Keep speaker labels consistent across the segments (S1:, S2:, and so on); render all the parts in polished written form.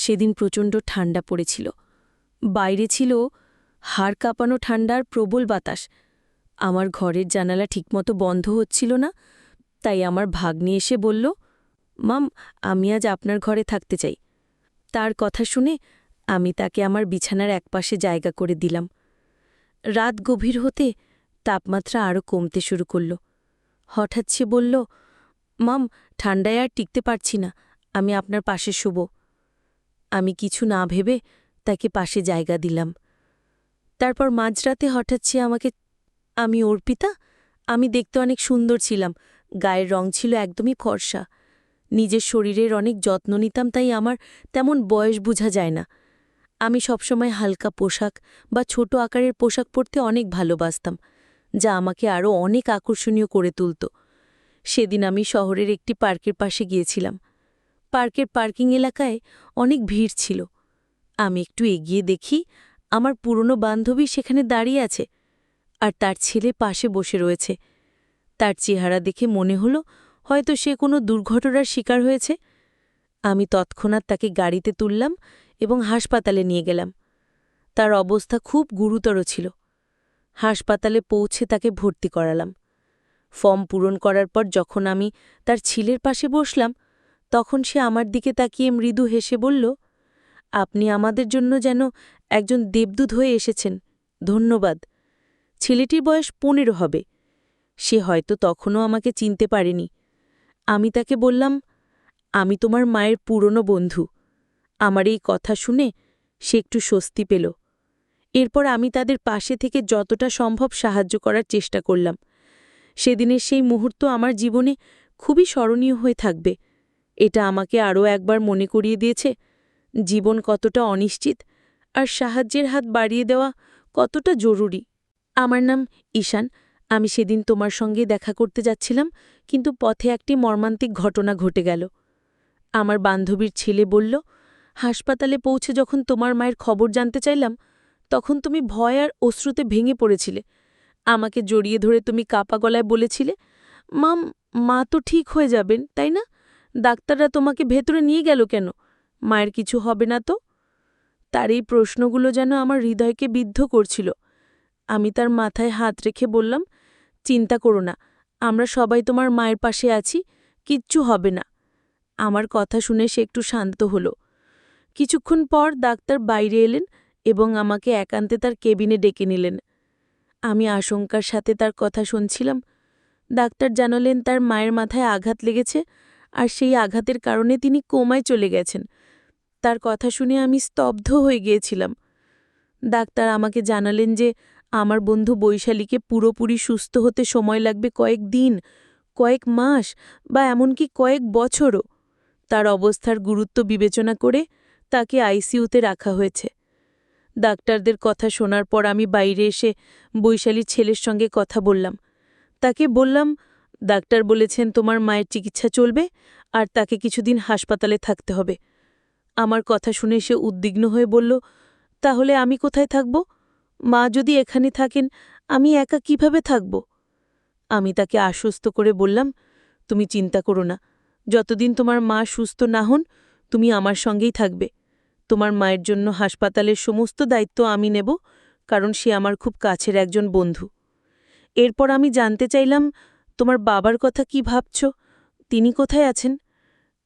S1: সেদিন প্রচণ্ড ঠান্ডা পড়েছিল। বাইরে ছিল হাড় কাঁপানো ঠান্ডার প্রবল বাতাস। আমার ঘরের জানালা ঠিকমতো বন্ধ হচ্ছিল না, তাই আমার ভাগ্নি এসে বলল, মাম, আমি আজ আপনার ঘরে থাকতে চাই। তার কথা শুনে আমি তাকে আমার বিছানার একপাশে জায়গা করে দিলাম। রাত গভীর হতে তাপমাত্রা আরও কমতে শুরু করল। হঠাৎ সে বলল, মাম, ঠান্ডায় আর টিকতে পারছি না, আমি আপনার পাশে শুব। আমি কিছু না ভেবে তাকে পাশে জায়গা দিলাম। তারপর মাঝরাতে হঠাৎ সে আমাকে, আমি অর্পিতা, আমি দেখতে অনেক সুন্দর ছিলাম, গায়ের রং ছিল একদমই ফর্সা, নিজের শরীরের অনেক যত্ন নিতাম, তাই আমার তেমন বয়স বোঝা যায় না। আমি সবসময় হালকা পোশাক বা ছোট আকারের পোশাক পরতে অনেক ভালোবাসতাম, যা আমাকে আরও অনেক আকর্ষণীয় করে তুলত। সেদিন আমি শহরের একটি পার্কের পাশে গিয়েছিলাম। পার্কের পার্কিং এলাকায় অনেক ভিড় ছিল। আমি একটু এগিয়ে দেখি আমার পুরনো বান্ধবী সেখানে দাঁড়িয়ে আছে, আর তার ছেলে পাশে বসে রয়েছে। তার চেহারা দেখে মনে হলো হয়তো সে কোনো দুর্ঘটনার শিকার হয়েছে। আমি তৎক্ষণাৎ তাকে গাড়িতে তুললাম এবং হাসপাতালে নিয়ে গেলাম। তার অবস্থা খুব গুরুতর ছিল। হাসপাতালে পৌঁছে তাকে ভর্তি করালাম। ফর্ম পূরণ করার পর যখন আমি তার ছেলের পাশে বসলাম, তখন সে আমার দিকে তাকিয়ে মৃদু হেসে বলল, আপনি আমাদের জন্য যেন একজন দেবদূত হয়ে এসেছেন, ধন্যবাদ। ছেলেটির বয়স 15 হবে। সে হয়তো তখনও আমাকে চিনতে পারেনি। আমি তাকে বললাম, আমি তোমার মায়ের পুরনো বন্ধু। আমার এই কথা শুনে সে একটু স্বস্তি পেল। এরপর আমি তাদের পাশে থেকে যতটা সম্ভব সাহায্য করার চেষ্টা করলাম। সেদিনের সেই মুহূর্ত আমার জীবনে খুবই স্মরণীয় হয়ে থাকবে। এটা আমাকে আরও একবার মনে করিয়ে দিয়েছে জীবন কতটা অনিশ্চিত, আর সাহায্যের হাত বাড়িয়ে দেওয়া কতটা জরুরি। আমার নাম ঈশান। আমি সেদিন তোমার সঙ্গে দেখা করতে যাচ্ছিলাম, কিন্তু পথে একটি মর্মান্তিক ঘটনা ঘটে গেল। আমার বান্ধবীর ছেলে বলল, হাসপাতালে পৌঁছে যখন তোমার মায়ের খবর জানতে চাইলাম, তখন তুমি ভয় আর অশ্রুতে ভেঙে পড়েছিলে। আমাকে জড়িয়ে ধরে তুমি কাপা গলায় বলেছিলে, মাম, মা তো ঠিক হয়ে যাবেন, তাই না? ডাক্তাররা তোমাকে ভেতরে নিয়ে গেল কেন? মায়ের কিছু হবে না তো? তার এই প্রশ্নগুলো যেন আমার হৃদয়কে বিদ্ধ করছিল। আমি তার মাথায় হাত রেখে বললাম, চিন্তা করো না, আমরা সবাই তোমার মায়ের পাশে আছি, কিচ্ছু হবে না। আমার কথা শুনে সে একটু শান্ত হল। কিছুক্ষণ পর ডাক্তার বাইরে এলেন এবং আমাকে একান্তে তার কেবিনে ডেকে নিলেন। আমি আশঙ্কার সাথে তার কথা শুনছিলাম। ডাক্তার জানালেন তার মায়ের মাথায় আঘাত লেগেছে, আর সেই আঘাতের কারণে তিনি কোমায় চলে গেছেন। তার কথা শুনে আমি স্তব্ধ হয়ে গিয়েছিলাম। ডাক্তার আমাকে জানালেন যে আমার বন্ধু বৈশালীকে পুরোপুরি সুস্থ হতে সময় লাগবে কয়েক দিন, কয়েক মাস বা এমনকি কয়েক বছরও। তার অবস্থার গুরুত্ব বিবেচনা করে তাকে আইসিইউতে রাখা হয়েছে। ডাক্তারদের কথা শোনার পর আমি বাইরে এসে বৈশালীর ছেলের সঙ্গে কথা বললাম। তাকে বললাম, ডাক্তার বলেছেন তোমার মায়ের চিকিৎসা চলবে, আর তাকে কিছুদিন হাসপাতালে থাকতে হবে। আমার কথা শুনে সে উদ্বিগ্ন হয়ে বলল, তাহলে আমি কোথায় থাকব? মা যদি এখানে থাকেন, আমি একা কিভাবে থাকব? আমি তাকে আশ্বস্ত করে বললাম, তুমি চিন্তা করো না, যতদিন তোমার মা সুস্থ না হন তুমি আমার সঙ্গেই থাকবে। তোমার মায়ের জন্য হাসপাতালের সমস্ত দায়িত্ব আমি নেব, কারণ সে আমার খুব কাছের একজন বন্ধু। এরপর আমি জানতে চাইলাম, তোমার বাবার কথা কি ভাবছ? তিনি কোথায় আছেন?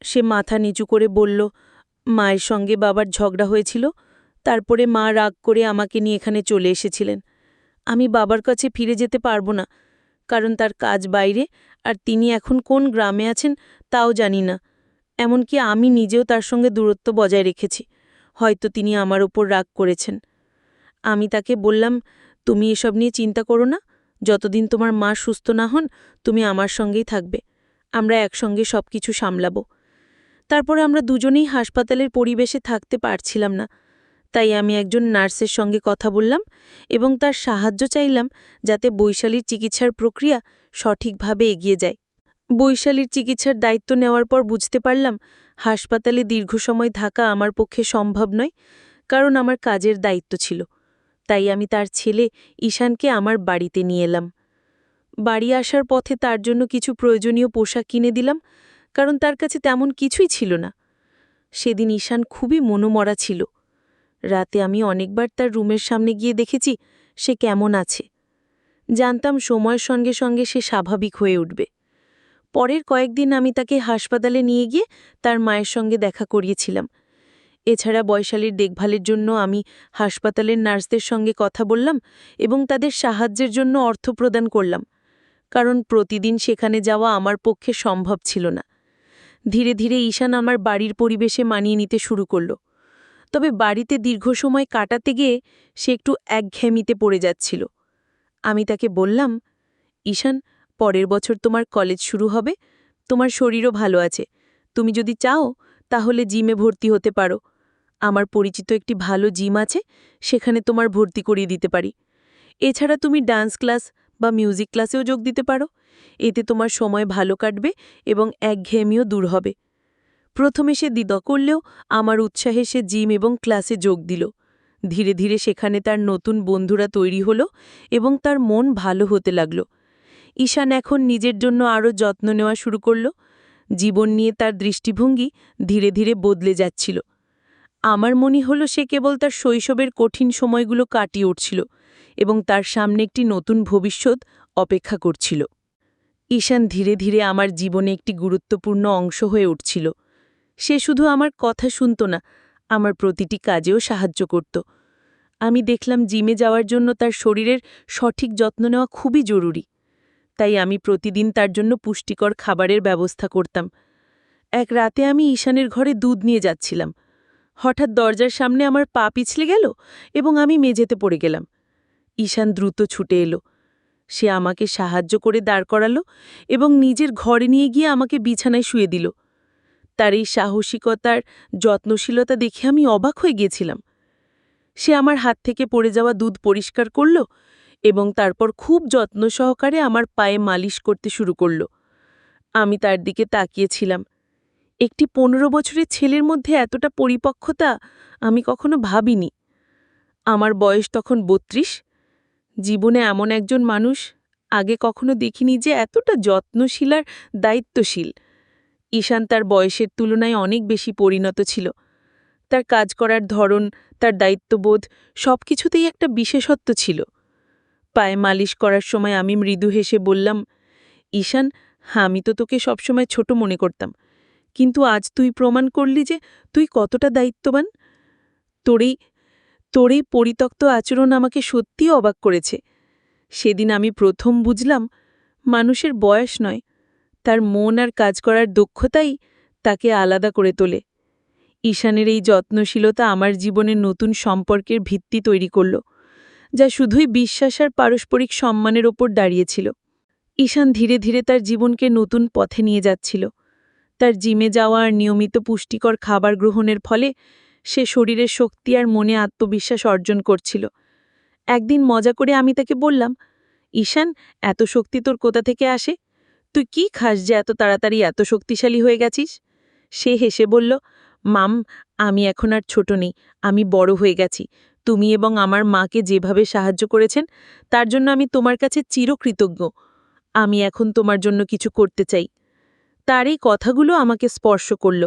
S1: সে মাথা নিচু করে বলল, মায়ের সঙ্গে বাবার ঝগড়া হয়েছিল, তারপরে মা রাগ করে আমাকে নিয়ে এখানে চলে এসেছিলেন। আমি বাবার কাছে ফিরে যেতে পারবো না, কারণ তার কাজ বাইরে, আর তিনি এখন কোন গ্রামে আছেন তাও জানি না। এমনকি আমি নিজেও তার সঙ্গে দূরত্ব বজায় রেখেছি। হয়তো তিনি আমার ওপর রাগ করেছেন। আমি তাকে বললাম, তুমি এসব নিয়ে চিন্তা করো না, যতদিন তোমার মা সুস্থ না হন তুমি আমার সঙ্গেই থাকবে, আমরা একসঙ্গে সব কিছু সামলাব। তারপরে আমরা দুজনেই হাসপাতালের পরিবেশে থাকতে পারছিলাম না, তাই আমি একজন নার্সের সঙ্গে কথা বললাম এবং তার সাহায্য চাইলাম যাতে বৈশালীর চিকিৎসার প্রক্রিয়া সঠিকভাবে এগিয়ে যায়। বৈশালীর চিকিৎসার দায়িত্ব নেওয়ার পর বুঝতে পারলাম হাসপাতালে দীর্ঘ সময় থাকা আমার পক্ষে সম্ভব নয়, কারণ আমার কাজের দায়িত্ব ছিল। তাই আমি তার ছেলে ঈশানকে আমার বাড়িতে নিয়ে এলাম। বাড়ি আসার পথে তার জন্য কিছু প্রয়োজনীয় পোশাক কিনে দিলাম, কারণ তার কাছে তেমন কিছুই ছিল না। সেদিন ঈশান খুবই মনোমরা ছিল। রাতে আমি অনেকবার তার রুমের সামনে গিয়ে দেখেছি সে কেমন আছে। জানতাম সময়ের সঙ্গে সঙ্গে সে স্বাভাবিক হয়ে উঠবে। পরের কয়েকদিন আমি তাকে হাসপাতালে নিয়ে গিয়ে তার মায়ের সঙ্গে দেখা করিয়েছিলাম। এছাড়া বয়শালীর দেখভালের জন্য আমি হাসপাতালের নার্সদের সঙ্গে কথা বললাম এবং তাদের সাহায্যের জন্য অর্থ প্রদান করলাম, কারণ প্রতিদিন সেখানে যাওয়া আমার পক্ষে সম্ভব ছিল না। ধীরে ধীরে ঈশান আমার বাড়ির পরিবেশে মানিয়ে নিতে শুরু করল। তবে বাড়িতে দীর্ঘ সময় কাটাতে গিয়ে সে একটু একঘেয়েমিতে পড়ে যাচ্ছিল। আমি তাকে বললাম, ঈশান, পরের বছর তোমার কলেজ শুরু হবে, তোমার শরীরও ভালো আছে, তুমি যদি চাও তাহলে জিমে ভর্তি হতে পারো। আমার পরিচিত একটি ভালো জিম আছে, সেখানে তোমার ভর্তি করিয়ে দিতে পারি। এছাড়া তুমি ডান্স ক্লাস বা মিউজিক ক্লাসেও যোগ দিতে পারো। এতে তোমার সময় ভালো কাটবে এবং একঘেয়েমিও দূর হবে। প্রথমে সে দ্বিধা করলেও আমার উৎসাহে সে জিম এবং ক্লাসে যোগ দিল। ধীরে ধীরে সেখানে তার নতুন বন্ধুরা তৈরি হলো এবং তার মন ভালো হতে লাগল। ঈশান এখন নিজের জন্য আরও যত্ন নেওয়া শুরু করল। জীবন নিয়ে তার দৃষ্টিভঙ্গি ধীরে ধীরে বদলে যাচ্ছিল। আমার মনে হলো সে কেবল তার শৈশবের কঠিন সময়গুলো কাটিয়ে উঠছিল এবং তার সামনে একটি নতুন ভবিষ্যৎ অপেক্ষা করছিল। ঈশান ধীরে ধীরে আমার জীবনে একটি গুরুত্বপূর্ণ অংশ হয়ে উঠছিল। সে শুধু আমার কথা শুনত না, আমার প্রতিটি কাজেও সাহায্য করত। আমি দেখলাম জিমে যাওয়ার জন্য তার শরীরের সঠিক যত্ন নেওয়া খুবই জরুরি। তাই আমি প্রতিদিন তার জন্য পুষ্টিকর খাবারের ব্যবস্থা করতাম। এক রাতে আমি ঈশানের ঘরে দুধ নিয়ে যাচ্ছিলাম। হঠাৎ দরজার সামনে আমার পা পিছলে গেল এবং আমি মেঝেতে পড়ে গেলাম। ঈশান দ্রুত ছুটে এলো। সে আমাকে সাহায্য করে দাঁড় করালো এবং নিজের ঘরে নিয়ে গিয়ে আমাকে বিছানায় শুয়ে দিল। তার এই সাহসিকতার যত্নশীলতা দেখে আমি অবাক হয়ে গিয়েছিলাম। সে আমার হাত থেকে পড়ে যাওয়া দুধ পরিষ্কার করল এবং তারপর খুব যত্ন সহকারে আমার পায়ে মালিশ করতে শুরু করল। আমি তার দিকে তাকিয়েছিলাম। একটি ১৫ বছরের ছেলের মধ্যে এতটা পরিপক্কতা আমি কখনো ভাবিনি। আমার বয়স তখন ৩২। জীবনে এমন একজন মানুষ আগে কখনো দেখিনি যে এতটা যত্নশীল আর দায়িত্বশীল। ঈশান তার বয়সের তুলনায় অনেক বেশি পরিণত ছিল। তার কাজ করার ধরন, তার দায়িত্ববোধ সবকিছুতেই একটা বিশেষত্ব ছিল। পায়ে মালিশ করার সময় আমি মৃদু হেসে বললাম, ঈশান, আমি তো তোকে সবসময় ছোট মনে করতাম, কিন্তু আজ তুই প্রমাণ করলি যে তুই কতটা দায়িত্ববান। তোর এই পরিত্যক্ত আচরণ আমাকে সত্যিই অবাক করেছে। সেদিন আমি প্রথম বুঝলাম, মানুষের বয়স নয়, তার মন আর কাজ করার দক্ষতাই তাকে আলাদা করে তোলে। ঈশানের এই যত্নশীলতা আমার জীবনের নতুন সম্পর্কের ভিত্তি তৈরি করল, যা শুধুই বিশ্বাস আর পারস্পরিক সম্মানের ওপর দাঁড়িয়েছিল। ঈশান ধীরে ধীরে তার জীবনকে নতুন পথে নিয়ে যাচ্ছিল। তার জিমে যাওয়া আর নিয়মিত পুষ্টিকর খাবার গ্রহণের ফলে সে শরীরের শক্তি আর মনে আত্মবিশ্বাস অর্জন করছিল। একদিন মজা করে আমি তাকে বললাম, ঈশান, এত শক্তি তোর কোথা থেকে আসে? তুই কি খাস যে এত তাড়াতাড়ি এত শক্তিশালী হয়ে গেছিস? সে হেসে বলল, মাম, আমি এখন আর ছোট নেই, আমি বড় হয়ে গেছি। তুমি এবং আমার মাকে যেভাবে সাহায্য করেছেন তার জন্য আমি তোমার কাছে চিরকৃতজ্ঞ। আমি এখন তোমার জন্য কিছু করতে চাই। তার এই কথাগুলো আমাকে স্পর্শ করল।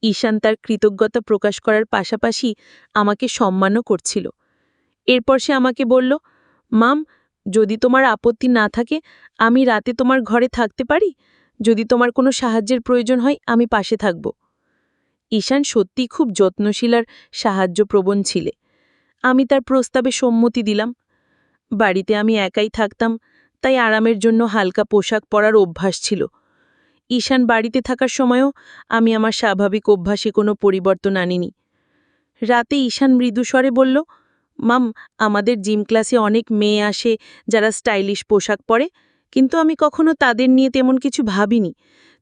S1: ঈশান তার কৃতজ্ঞতা প্রকাশ করার পাশাপাশি আমাকে সম্মানও করছিল। এরপর সে আমাকে বলল, মাম, যদি তোমার আপত্তি না থাকে আমি রাতে তোমার ঘরে থাকতে পারি? যদি তোমার কোনো সাহায্যের প্রয়োজন হয় আমি পাশে থাকব। ঈশান সত্যিই খুব যত্নশীল আর সাহায্যপ্রবণ ছিলে। আমি তার প্রস্তাবে সম্মতি দিলাম। বাড়িতে আমি একাই থাকতাম, তাই আরামের জন্য হালকা পোশাক পরার অভ্যাস ছিল। ঈশান বাড়িতে থাকার সময়ও আমি আমার স্বাভাবিক অভ্যাসে কোনো পরিবর্তন আনিনি। রাতে ঈশান মৃদুস্বরে বলল, মাম, আমাদের জিম ক্লাসে অনেক মেয়ে আসে যারা স্টাইলিশ পোশাক পরে, কিন্তু আমি কখনো তাদের নিয়ে তেমন কিছু ভাবিনি,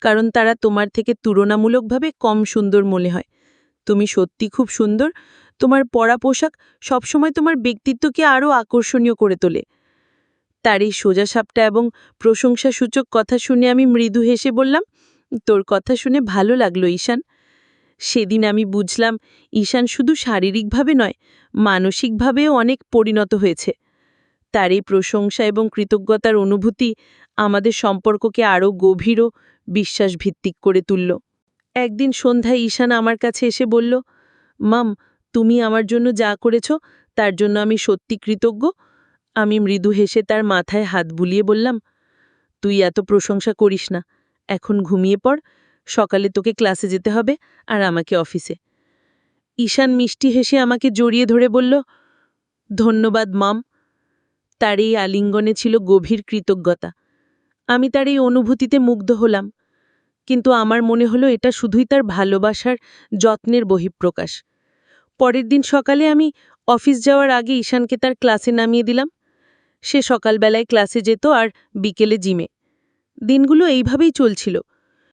S1: কারণ তারা তোমার থেকে তুলনামূলকভাবে কম সুন্দর মনে হয়। তুমি সত্যি খুব সুন্দর। তোমার পরা পোশাক সবসময় তোমার ব্যক্তিত্বকে আরও আকর্ষণীয় করে তোলে। তার এই সোজাসাপটা এবং প্রশংসাসূচক কথা শুনে আমি মৃদু হেসে বললাম, তোর কথা শুনে ভালো লাগলো ঈশান। সেদিন আমি বুঝলাম ঈশান শুধু শারীরিকভাবে নয়, মানসিকভাবেও অনেক পরিণত হয়েছে। তার এই প্রশংসা এবং কৃতজ্ঞতার অনুভূতি আমাদের সম্পর্ককে আরও গভীর ও বিশ্বাসভিত্তিক করে তুলল। একদিন সন্ধ্যায় ঈশান আমার কাছে এসে বলল, মাম, তুমি আমার জন্য যা করেছ তার জন্য আমি সত্যি কৃতজ্ঞ। আমি মৃদু হেসে তার মাথায় হাত বুলিয়ে বললাম, তুই এত প্রশংসা করিস না, এখন ঘুমিয়ে পড়, সকালে তোকে ক্লাসে যেতে হবে আর আমাকে অফিসে। ঈশান মিষ্টি হেসে আমাকে জড়িয়ে ধরে বলল, ধন্যবাদ মাম। তার এই আলিঙ্গনে ছিল গভীর কৃতজ্ঞতা। আমি তার এই অনুভূতিতে মুগ্ধ হলাম, কিন্তু আমার মনে হলো এটা শুধুই তার ভালোবাসার যত্নের বহিঃপ্রকাশ। পরের দিন সকালে আমি অফিস যাওয়ার আগে ঈশানকে তার ক্লাসে নামিয়ে দিলাম। সে সকালবেলায় ক্লাসে যেত আর বিকেলে জিমে। দিনগুলো এইভাবেই চলছিল।